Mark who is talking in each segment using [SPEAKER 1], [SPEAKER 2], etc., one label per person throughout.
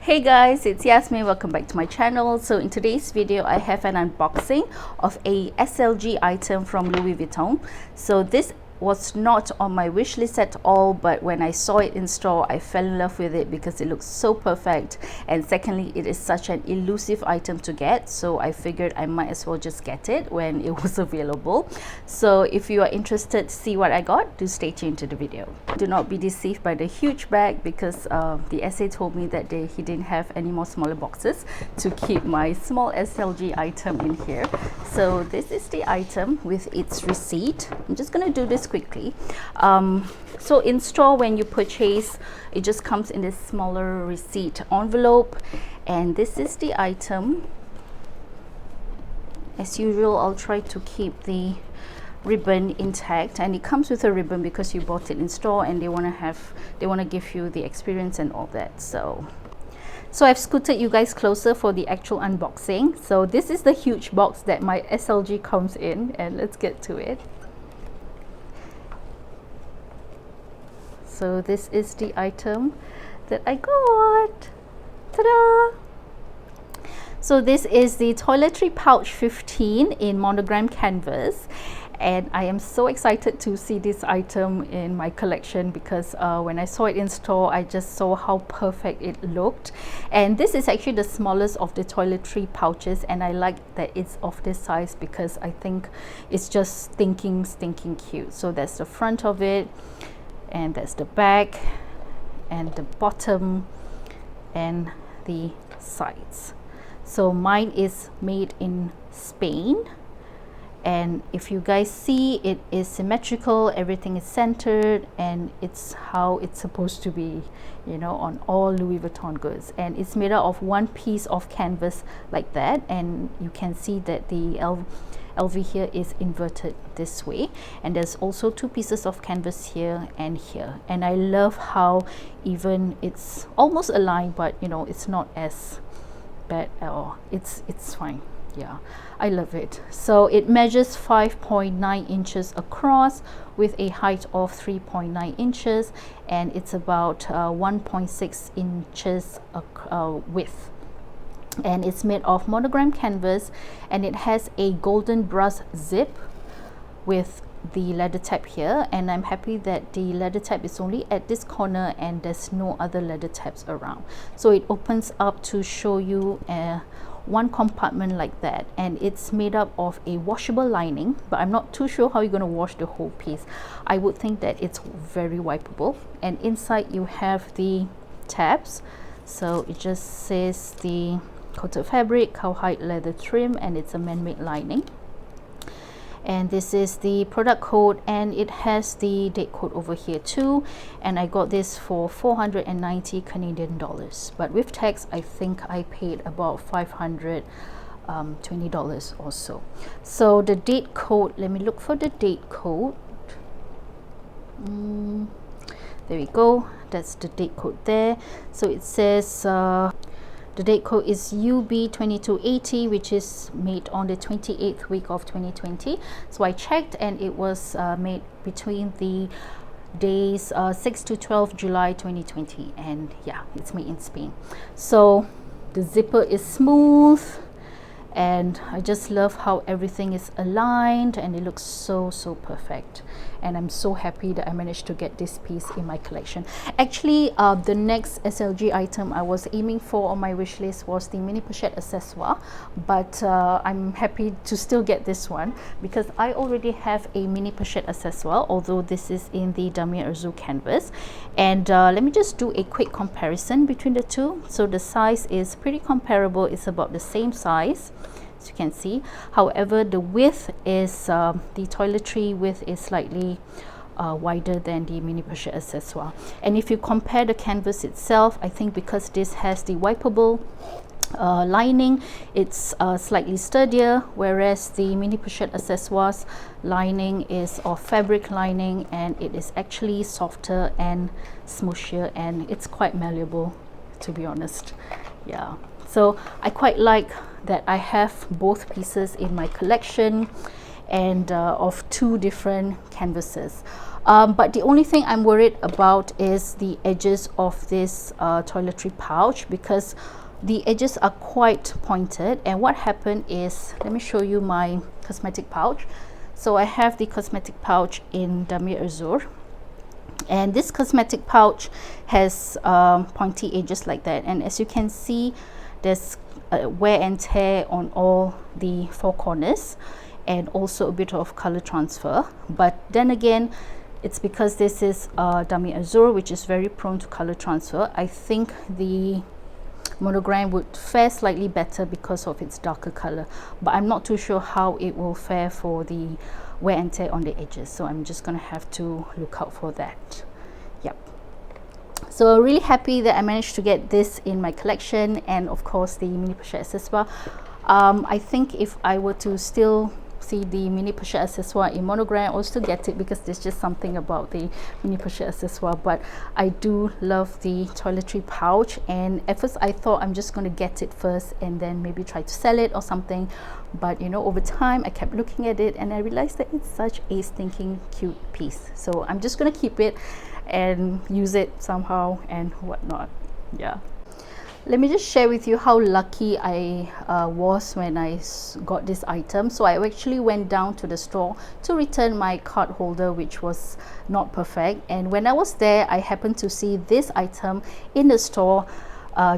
[SPEAKER 1] Hey guys, it's Yasmin. Welcome back to my channel. So in today's video I have an unboxing of a SLG item from Louis Vuitton. So this was not on my wish list at all, but when I saw it in store I fell in love with it because it looks so perfect, and secondly it is such an elusive item to get, so I figured I might as well just get it when it was available. So if you are interested to see what I got, do stay tuned to the video. Do not be deceived by the huge bag because the SA told me that he didn't have any more smaller boxes to keep my small SLG item in here. So this is the item with its receipt. I'm just going to do this quickly. So in store, when you purchase, it just comes in this smaller receipt envelope, and this is the item. As usual, I'll try to keep the ribbon intact, and it comes with a ribbon because you bought it in store and they want to give you the experience and all that. So I've scooted you guys closer for the actual unboxing. So this is the huge box that my SLG comes in, and let's get to it. So this is the item that I got. Ta-da! So this is the Toiletry Pouch 15 in monogram canvas, and I am so excited to see this item in my collection because when I saw it in store I just saw how perfect it looked. And this is actually the smallest of the toiletry pouches, and I like that it's of this size because I think it's just stinking cute. So that's the front of it, and that's the back and the bottom and the sides. So mine is made in Spain, and if you guys see, it is symmetrical, everything is centered, and it's how it's supposed to be, you know, on all Louis Vuitton goods. And it's made out of one piece of canvas like that, and you can see that the LV here is inverted this way, and there's also two pieces of canvas here and here. And I love how even it's almost aligned, but you know, it's not as bad at all. It's fine. Yeah, I love it. So it measures 5.9 inches across with a height of 3.9 inches, and it's about 1.6 inches width. And it's made of monogram canvas, and it has a golden brass zip with the leather tab here, and I'm happy that the leather tab is only at this corner and there's no other leather tabs around. So it opens up to show you one compartment like that, and it's made up of a washable lining, but I'm not too sure how you're going to wash the whole piece. I would think that it's very wipeable. And inside you have the tabs. So it just says the coated fabric, cowhide leather trim, and it's a man-made lining. And this is the product code, and it has the date code over here too, and I got this for 490 Canadian dollars, but with tax I think I paid about $520 or so. So the date code, let me look for the date code. There we go, that's the date code there. So it says the date code is UB2280, which is made on the 28th week of 2020. So I checked, and it was made between the days 6 to 12 July 2020, and yeah, it's made in Spain. So the zipper is smooth, and I just love how everything is aligned, and it looks so perfect. And I'm so happy that I managed to get this piece in my collection. Actually, the next SLG item I was aiming for on my wish list was the mini pochette accessoire, but I'm happy to still get this one because I already have a mini pochette accessoire, although this is in the demurely canvas. And let me just do a quick comparison between the two. So the size is pretty comparable, it's about the same size, as you can see. However, the width is the toiletry width is slightly wider than the mini pochette accessoire. And if you compare the canvas itself, I think because this has the wipeable lining, it's slightly sturdier, whereas the mini pochette accessoires lining is of fabric lining, and it is actually softer and smoothier, and it's quite malleable, to be honest. Yeah, so I quite like that I have both pieces in my collection, and of two different canvases. But the only thing I'm worried about is the edges of this toiletry pouch, because the edges are quite pointed. And what happened is, let me show you my cosmetic pouch. So I have the cosmetic pouch in Damier Azur, and this cosmetic pouch has pointy edges like that, and as you can see, there's wear and tear on all the four corners, and also a bit of color transfer. But then again, it's because this is Damier Azur, which is very prone to color transfer. I think the monogram would fare slightly better because of its darker color, but I'm not too sure how it will fare for the wear and tear on the edges, so I'm just gonna have to look out for that. Yep. So really happy that I managed to get this in my collection, and of course the mini pochette accessoire. I think if I were to still see the mini pochette accessoire in monogram, I'll still get it, because there's just something about the mini pochette accessoire. But I do love the toiletry pouch, and at first I thought I'm just going to get it first and then maybe try to sell it or something. But you know, over time I kept looking at it and I realized that it's such a stinking cute piece, so I'm just going to keep it and use it somehow and whatnot. Yeah. Let me just share with you how lucky I was when I got this item. So I actually went down to the store to return my card holder, which was not perfect, and when I was there I happened to see this item in the store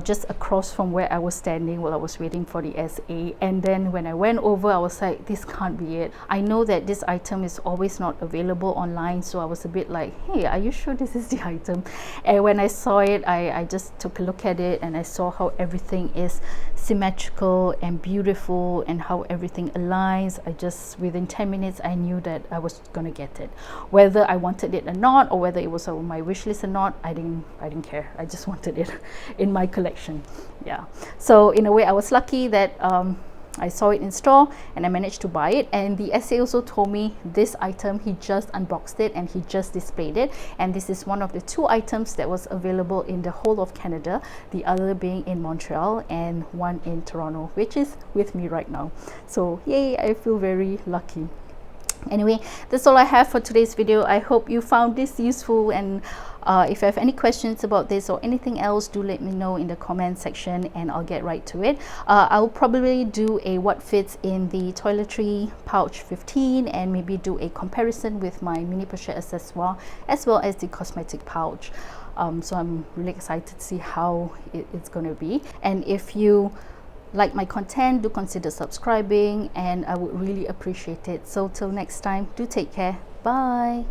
[SPEAKER 1] just across from where I was standing while I was waiting for the SA. And then when I went over, I was like, this can't be it. I know that this item is always not available online, so I was a bit like, hey, are you sure this is the item? And when I saw it, I just took a look at it, and I saw how everything is symmetrical and beautiful and how everything aligns. I just, within 10 minutes I knew that I was gonna get it, whether I wanted it or not, or whether it was on my wish list or not. I didn't care. I just wanted it in my collection. Yeah, so in a way I was lucky that I saw it in store and I managed to buy it. And the SA also told me this item, he just unboxed it and he just displayed it, and this is one of the 2 items that was available in the whole of Canada, the other being in Montreal and one in Toronto, which is with me right now. So yay, I feel very lucky. Anyway, that's all I have for today's video. I hope you found this useful, and if you have any questions about this or anything else, do let me know in the comment section and I'll get right to it. I'll probably do a what fits in the Toiletry Pouch 15 and maybe do a comparison with my mini pochette accessoire as well as the cosmetic pouch. So I'm really excited to see how it's going to be. And if you like my content, do consider subscribing and I would really appreciate it. So till next time, do take care. Bye.